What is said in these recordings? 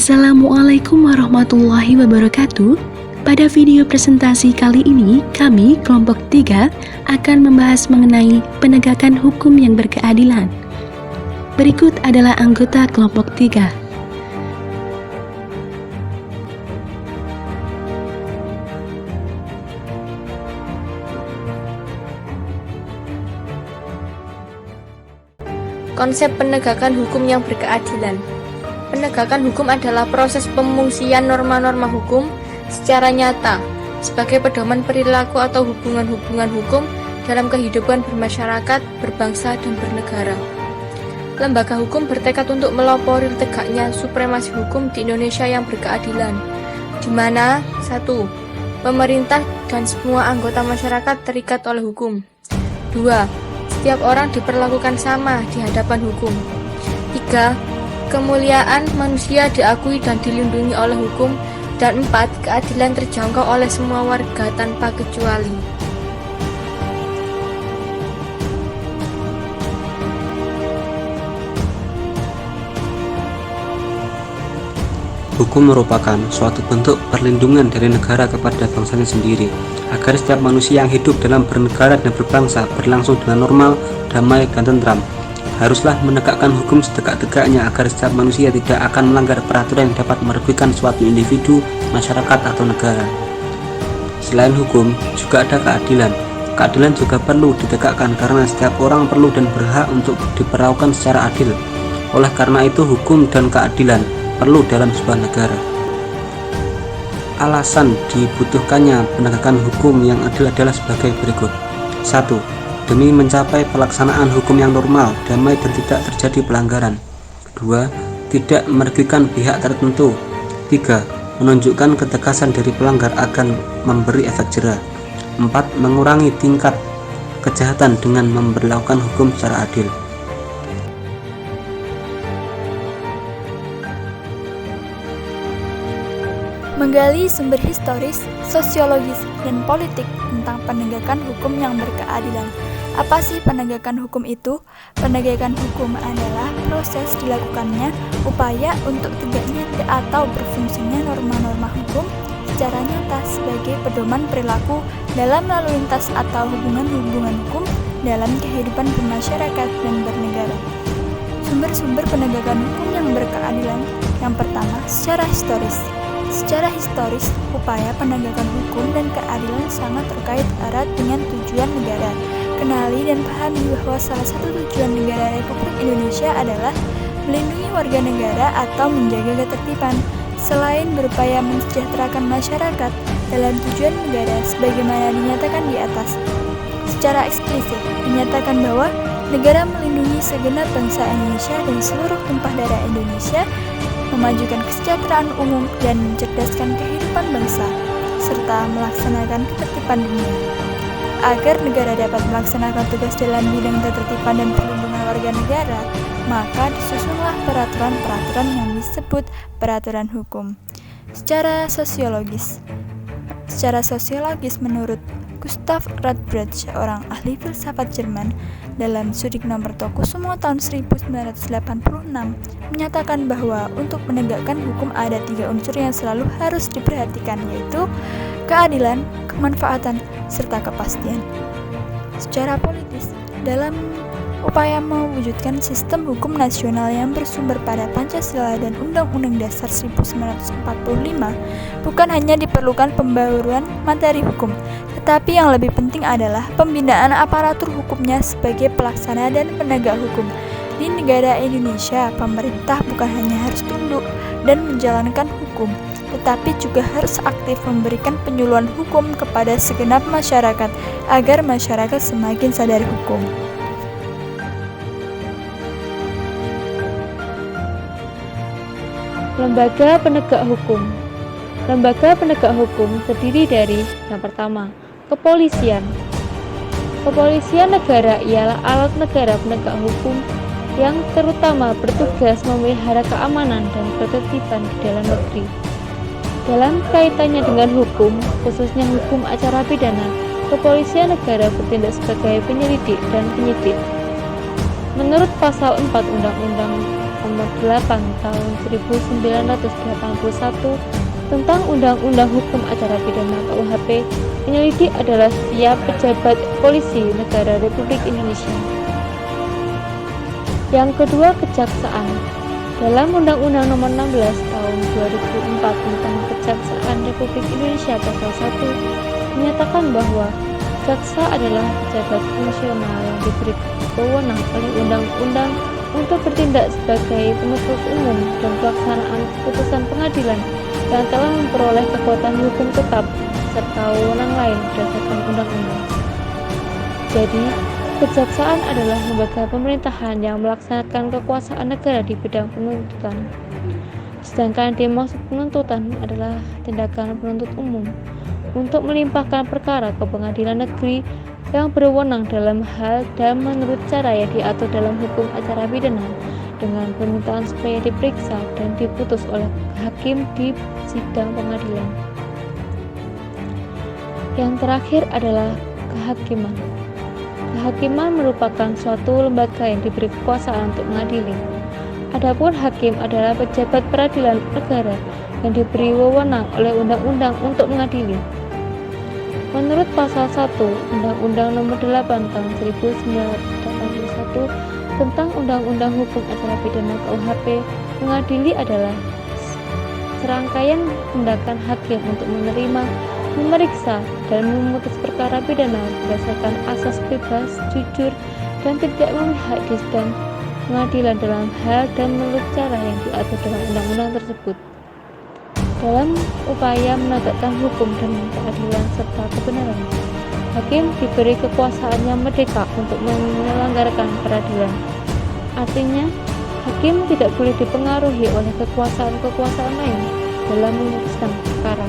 Assalamualaikum warahmatullahi wabarakatuh. Pada video presentasi kali ini, kami, kelompok 3, akan membahas mengenai penegakan hukum yang berkeadilan. Berikut adalah anggota kelompok 3. Konsep penegakan hukum yang berkeadilan. Penegakan hukum adalah proses pemungsian norma-norma hukum secara nyata sebagai pedoman perilaku atau hubungan-hubungan hukum dalam kehidupan bermasyarakat, berbangsa, dan bernegara. Lembaga hukum bertekad untuk melopori tegaknya supremasi hukum di Indonesia yang berkeadilan, di mana 1. Pemerintah dan semua anggota masyarakat terikat oleh hukum. 2. Setiap orang diperlakukan sama di hadapan hukum. 3. Kemuliaan manusia diakui dan dilindungi oleh hukum. Dan 4. Keadilan terjangkau oleh semua warga tanpa kecuali. Hukum merupakan suatu bentuk perlindungan dari negara kepada bangsanya sendiri, agar setiap manusia yang hidup dalam bernegara dan berbangsa berlangsung dengan normal, damai, dan tentram. Haruslah menegakkan hukum setegak-tegaknya agar setiap manusia tidak akan melanggar peraturan yang dapat merugikan suatu individu, masyarakat, atau negara. Selain hukum, juga ada keadilan. Keadilan juga perlu ditegakkan karena setiap orang perlu dan berhak untuk diperlakukan secara adil. Oleh karena itu, hukum dan keadilan perlu dalam sebuah negara. Alasan dibutuhkannya penegakan hukum yang adil adalah sebagai berikut. 1. Demi mencapai pelaksanaan hukum yang normal, damai, dan tidak terjadi pelanggaran. 2. Tidak merugikan pihak tertentu. 3. Menunjukkan ketegasan dari pelanggar akan memberi efek jera. 4. Mengurangi tingkat kejahatan dengan memberlakukan hukum secara adil. Menggali sumber historis, sosiologis, dan politik tentang penegakan hukum yang berkeadilan. Apa sih penegakan hukum itu? Penegakan hukum adalah proses dilakukannya upaya untuk tegaknya atau berfungsinya norma-norma hukum secara nyata sebagai pedoman perilaku dalam lalu lintas atau hubungan-hubungan hukum dalam kehidupan bermasyarakat dan bernegara. Sumber-sumber penegakan hukum yang berkeadilan. Yang pertama, secara historis. Secara historis, upaya penegakan hukum dan keadilan sangat terkait erat dengan tujuan negara. Kenali dan pahami bahwa salah satu tujuan negara Republik Indonesia adalah melindungi warga negara atau menjaga ketertiban, selain berupaya mensejahterakan masyarakat dalam tujuan negara sebagaimana dinyatakan di atas. Secara eksplisit, dinyatakan bahwa negara melindungi segenap bangsa Indonesia dan seluruh tumpah darah Indonesia, memajukan kesejahteraan umum dan mencerdaskan kehidupan bangsa, serta melaksanakan ketertiban dunia. Agar negara dapat melaksanakan tugas dalam bidang ketertiban dan perlindungan warga negara, maka disusunlah peraturan-peraturan yang disebut peraturan hukum. Secara sosiologis, menurut Gustav Radbrecht, seorang ahli filsafat Jerman, dalam Studi Nomor Tokusumo tahun 1986 menyatakan bahwa untuk menegakkan hukum ada 3 unsur yang selalu harus diperhatikan, yaitu keadilan, kemanfaatan, serta kepastian. Secara politis, dalam upaya mewujudkan sistem hukum nasional yang bersumber pada Pancasila dan Undang-Undang Dasar 1945, bukan hanya diperlukan pembaruan materi hukum, tetapi yang lebih penting adalah pembinaan aparatur hukumnya sebagai pelaksana dan penegak hukum. Di negara Indonesia, pemerintah bukan hanya harus tunduk dan menjalankan hukum, tetapi juga harus aktif memberikan penyuluhan hukum kepada segenap masyarakat agar masyarakat semakin sadar hukum. Lembaga penegak hukum. Lembaga penegak hukum terdiri dari yang pertama, kepolisian. Kepolisian negara ialah alat negara penegak hukum yang terutama bertugas memelihara keamanan dan ketertiban di dalam negeri. Dalam kaitannya dengan hukum, khususnya hukum acara pidana, kepolisian negara bertindak sebagai penyelidik dan penyidik. Menurut pasal 4 Undang-Undang Nomor 8 Tahun 1981 tentang Undang-Undang Hukum Acara Pidana KUHP, penyelidik adalah setiap pejabat polisi negara Republik Indonesia. Yang kedua, kejaksaan. Dalam Undang-Undang Nomor 16 Tahun 2004 tentang Kejaksaan Republik Indonesia Pasal 1 menyatakan bahwa jaksa adalah pejabat fungsional yang diberi wewenang oleh undang-undang untuk bertindak sebagai penuntut umum dan pelaksanaan putusan pengadilan yang telah memperoleh kekuatan hukum tetap serta wewenang lain berdasarkan undang-undang. Jadi, kejaksaan adalah lembaga pemerintahan yang melaksanakan kekuasaan negara di bidang penuntutan. Sedangkan dimaksud penuntutan adalah tindakan penuntut umum untuk melimpahkan perkara ke pengadilan negeri yang berwenang dalam hal dan menurut cara yang diatur dalam hukum acara pidana dengan permintaan supaya diperiksa dan diputus oleh hakim di sidang pengadilan. Yang terakhir adalah kehakiman. Kehakiman merupakan suatu lembaga yang diberi kekuasaan untuk mengadili. Adapun hakim adalah pejabat peradilan negara yang diberi wewenang oleh undang-undang untuk mengadili. Menurut pasal 1 Undang-Undang Nomor 8 Tahun 1981 tentang Undang-Undang Hukum Acara Pidana KUHP, mengadili adalah serangkaian tindakan hakim untuk menerima, memeriksa, dan memutus perkara pidana berdasarkan asas bebas, jujur, dan tidak memihak di sidang pengadilan dalam hal dan menurut cara yang diatur dalam undang-undang tersebut. Dalam upaya menegakkan hukum dan keadilan serta kebenaran, hakim diberi kekuasaan yang merdeka untuk menyelenggarakan peradilan. Artinya, hakim tidak boleh dipengaruhi oleh kekuasaan-kekuasaan lain dalam memutuskan perkara.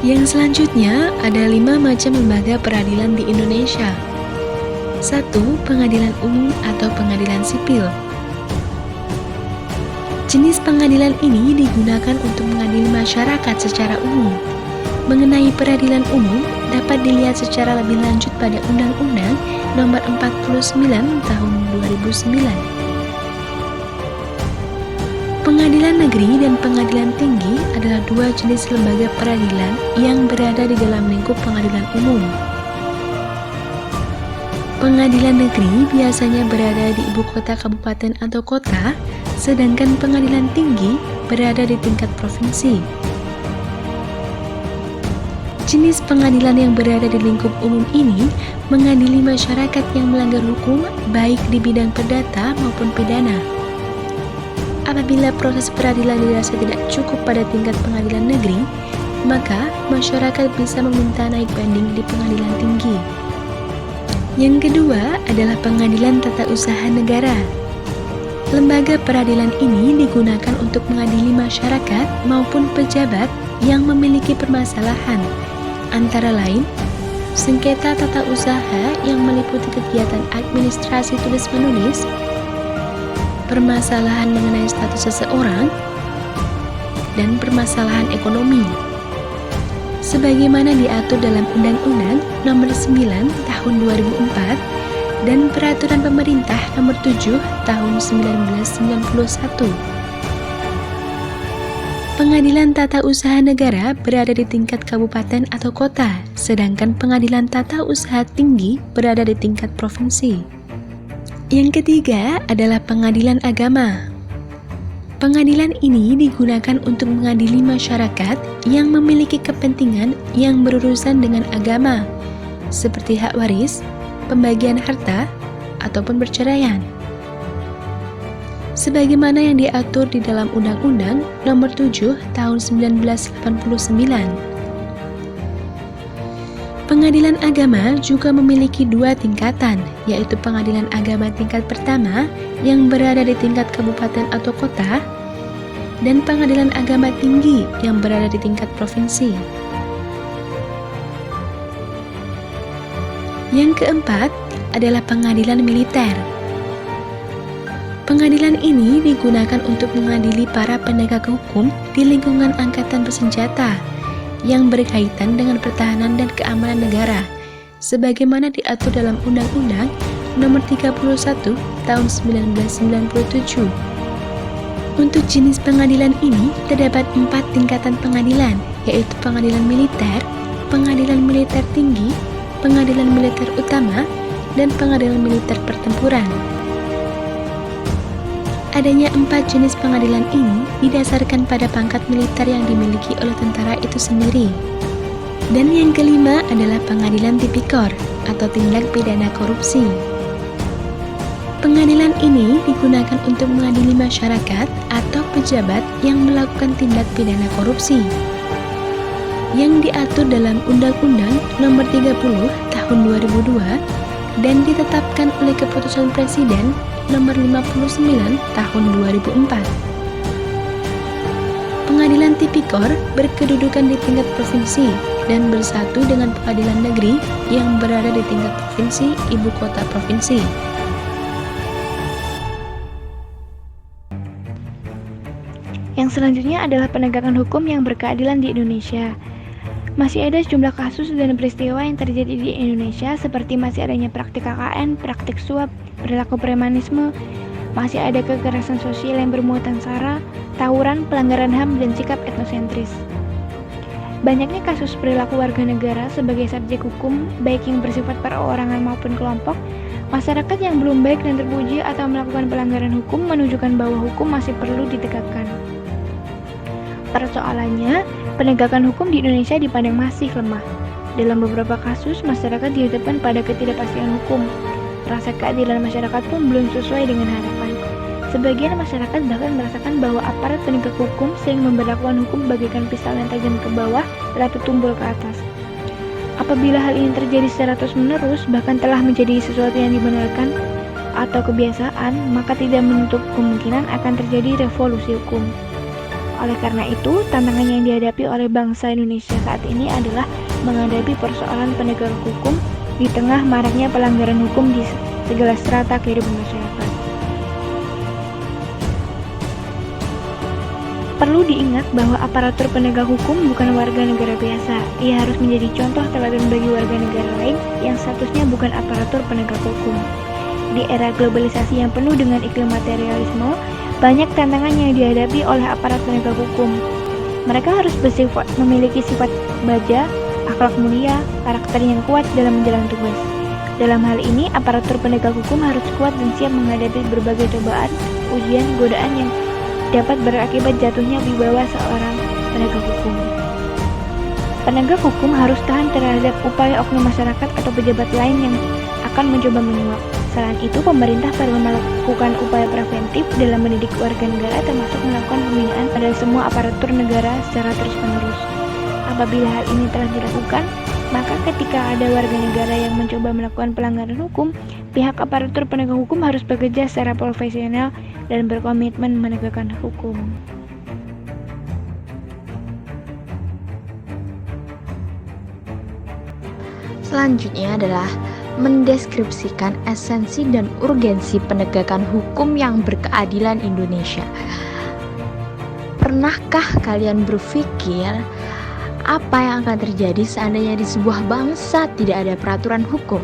Yang selanjutnya ada 5 macam lembaga peradilan di Indonesia. 1. Pengadilan umum atau pengadilan sipil. Jenis pengadilan ini digunakan untuk mengadili masyarakat secara umum. Mengenai peradilan umum dapat dilihat secara lebih lanjut pada Undang-Undang Nomor 49 Tahun 2009. Pengadilan negeri dan pengadilan tinggi adalah 2 jenis lembaga peradilan yang berada di dalam lingkup pengadilan umum. Pengadilan negeri biasanya berada di ibu kota kabupaten atau kota, sedangkan pengadilan tinggi berada di tingkat provinsi. Jenis pengadilan yang berada di lingkup umum ini mengadili masyarakat yang melanggar hukum baik di bidang perdata maupun pidana. Apabila proses peradilan dirasa tidak cukup pada tingkat pengadilan negeri, maka masyarakat bisa meminta naik banding di pengadilan tinggi. Yang kedua adalah pengadilan tata usaha negara. Lembaga peradilan ini digunakan untuk mengadili masyarakat maupun pejabat yang memiliki permasalahan, antara lain sengketa tata usaha yang meliputi kegiatan administrasi tulis-menulis, permasalahan mengenai status seseorang, dan permasalahan ekonomi. Sebagaimana diatur dalam Undang-Undang Nomor 9 Tahun 2004 dan Peraturan Pemerintah Nomor 7 Tahun 1991. Pengadilan tata usaha negara berada di tingkat kabupaten atau kota, sedangkan pengadilan tata usaha tinggi berada di tingkat provinsi. Yang ketiga adalah pengadilan agama. Pengadilan ini digunakan untuk mengadili masyarakat yang memiliki kepentingan yang berurusan dengan agama, seperti hak waris, pembagian harta, ataupun perceraian. Sebagaimana yang diatur di dalam Undang-Undang Nomor 7 Tahun 1989. Pengadilan agama juga memiliki 2 tingkatan, yaitu pengadilan agama tingkat pertama yang berada di tingkat kabupaten atau kota, dan pengadilan agama tinggi yang berada di tingkat provinsi. Yang keempat adalah pengadilan militer. Pengadilan ini digunakan untuk mengadili para penegak hukum di lingkungan angkatan bersenjata, yang berkaitan dengan pertahanan dan keamanan negara, sebagaimana diatur dalam Undang-Undang Nomor 31 Tahun 1997. Untuk jenis pengadilan ini terdapat 4 tingkatan pengadilan, yaitu pengadilan militer, pengadilan militer tinggi, pengadilan militer utama, dan pengadilan militer pertempuran. Adanya 4 jenis pengadilan ini didasarkan pada pangkat militer yang dimiliki oleh tentara itu sendiri. Dan yang kelima adalah pengadilan tipikor atau tindak pidana korupsi. Pengadilan ini digunakan untuk mengadili masyarakat atau pejabat yang melakukan tindak pidana korupsi yang diatur dalam Undang-Undang Nomor 30 Tahun 2002 dan ditetapkan oleh Keputusan Presiden Nomor 59 Tahun 2004. Pengadilan tipikor berkedudukan di tingkat provinsi dan bersatu dengan pengadilan negeri yang berada di tingkat provinsi ibu kota provinsi. Yang selanjutnya adalah penegakan hukum yang berkeadilan di Indonesia. Masih ada sejumlah kasus dan peristiwa yang terjadi di Indonesia seperti masih adanya praktik KKN, praktik suap, perilaku premanisme, masih ada kekerasan sosial yang bermuatan sara, tawuran, pelanggaran HAM, dan sikap etnosentris. Banyaknya kasus perilaku warga negara sebagai subjek hukum, baik yang bersifat perorangan maupun kelompok, masyarakat yang belum baik dan terpuji atau melakukan pelanggaran hukum menunjukkan bahwa hukum masih perlu ditegakkan. Persoalannya, penegakan hukum di Indonesia dipandang masih lemah. Dalam beberapa kasus, masyarakat dihadapkan pada ketidakpastian hukum. Rasa keadilan masyarakat pun belum sesuai dengan harapan. Sebagian masyarakat bahkan merasakan bahwa aparat penegak hukum sering memberlakukan hukum bagaikan pisau yang tajam ke bawah lalu tumbul ke atas. Apabila hal ini terjadi secara terus-menerus, bahkan telah menjadi sesuatu yang dibenarkan atau kebiasaan, maka tidak menutup kemungkinan akan terjadi revolusi hukum. Oleh karena itu, tantangan yang dihadapi oleh bangsa Indonesia saat ini adalah menghadapi persoalan penegakan hukum di tengah maraknya pelanggaran hukum di segala strata kehidupan masyarakat. Perlu diingat bahwa aparatur penegak hukum bukan warga negara biasa. Ia harus menjadi contoh teladan bagi warga negara lain yang statusnya bukan aparatur penegak hukum. Di era globalisasi yang penuh dengan iklim materialisme, banyak tantangan yang dihadapi oleh aparat penegak hukum. Mereka harus memiliki sifat baja, akhlak mulia, karakter yang kuat dalam menjalankan tugas. Dalam hal ini, aparatur penegak hukum harus kuat dan siap menghadapi berbagai cobaan, ujian, godaan yang dapat berakibat jatuhnya wibawa seorang penegak hukum. Penegak hukum harus tahan terhadap upaya oknum masyarakat atau pejabat lain yang akan mencoba menyuap. Selain itu, pemerintah perlu melakukan upaya preventif dalam mendidik warga negara, termasuk melakukan pembinaan pada semua aparatur negara secara terus-menerus. Apabila hal ini telah dilakukan, maka ketika ada warga negara yang mencoba melakukan pelanggaran hukum, pihak aparatur penegak hukum harus bekerja secara profesional dan berkomitmen menegakkan hukum. Selanjutnya adalah mendeskripsikan esensi dan urgensi penegakan hukum yang berkeadilan Indonesia. Pernahkah kalian berpikir apa yang akan terjadi seandainya di sebuah bangsa tidak ada peraturan hukum?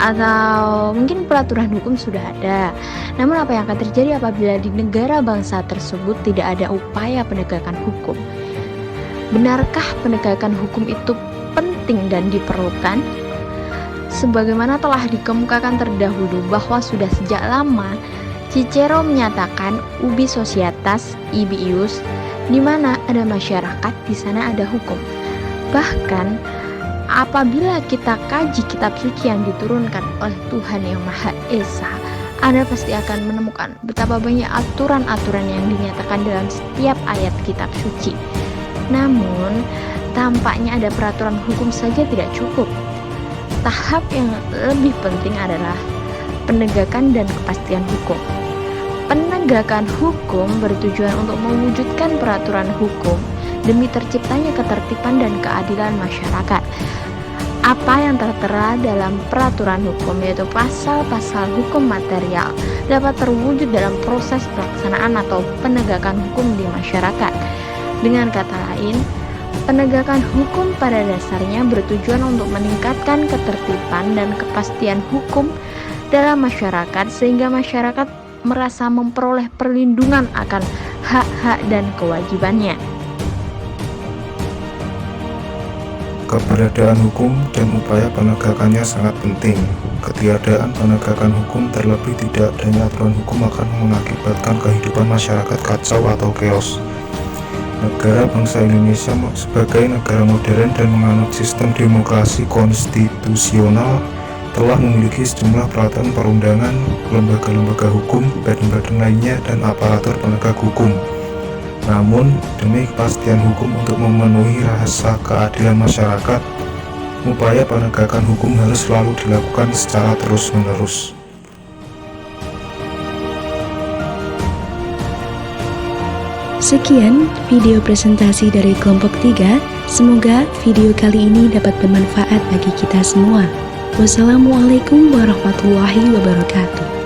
Atau mungkin peraturan hukum sudah ada, namun apa yang akan terjadi apabila di negara bangsa tersebut tidak ada upaya penegakan hukum? Benarkah penegakan hukum itu penting dan diperlukan? Sebagaimana telah dikemukakan terdahulu bahwa sudah sejak lama Cicero menyatakan ubi societas ibi ius, di mana ada masyarakat, di sana ada hukum. Bahkan apabila kita kaji kitab suci yang diturunkan oleh Tuhan Yang Maha Esa, Anda pasti akan menemukan betapa banyak aturan-aturan yang dinyatakan dalam setiap ayat kitab suci. Namun, tampaknya ada peraturan hukum saja tidak cukup. Tahap yang lebih penting adalah penegakan dan kepastian hukum. Penegakan hukum bertujuan untuk mewujudkan peraturan hukum demi terciptanya ketertiban dan keadilan masyarakat. Apa yang tertera dalam peraturan hukum, yaitu pasal-pasal hukum material, dapat terwujud dalam proses pelaksanaan atau penegakan hukum di masyarakat. Dengan kata lain, Penegakan hukum pada dasarnya bertujuan untuk meningkatkan ketertiban dan kepastian hukum dalam masyarakat sehingga masyarakat merasa memperoleh perlindungan akan hak-hak dan kewajibannya. Keberadaan hukum dan upaya penegakannya sangat penting. Ketiadaan penegakan hukum terlebih tidak adanya aturan hukum akan mengakibatkan kehidupan masyarakat kacau atau chaos. Negara bangsa Indonesia sebagai negara modern dan menganut sistem demokrasi konstitusional telah memiliki sejumlah peraturan perundangan, lembaga-lembaga hukum, badan-badan lainnya, dan aparatur penegak hukum. Namun, demi kepastian hukum untuk memenuhi rasa keadilan masyarakat, upaya penegakan hukum harus selalu dilakukan secara terus-menerus. Sekian video presentasi dari kelompok 3. Semoga video kali ini dapat bermanfaat bagi kita semua. Wassalamualaikum warahmatullahi wabarakatuh.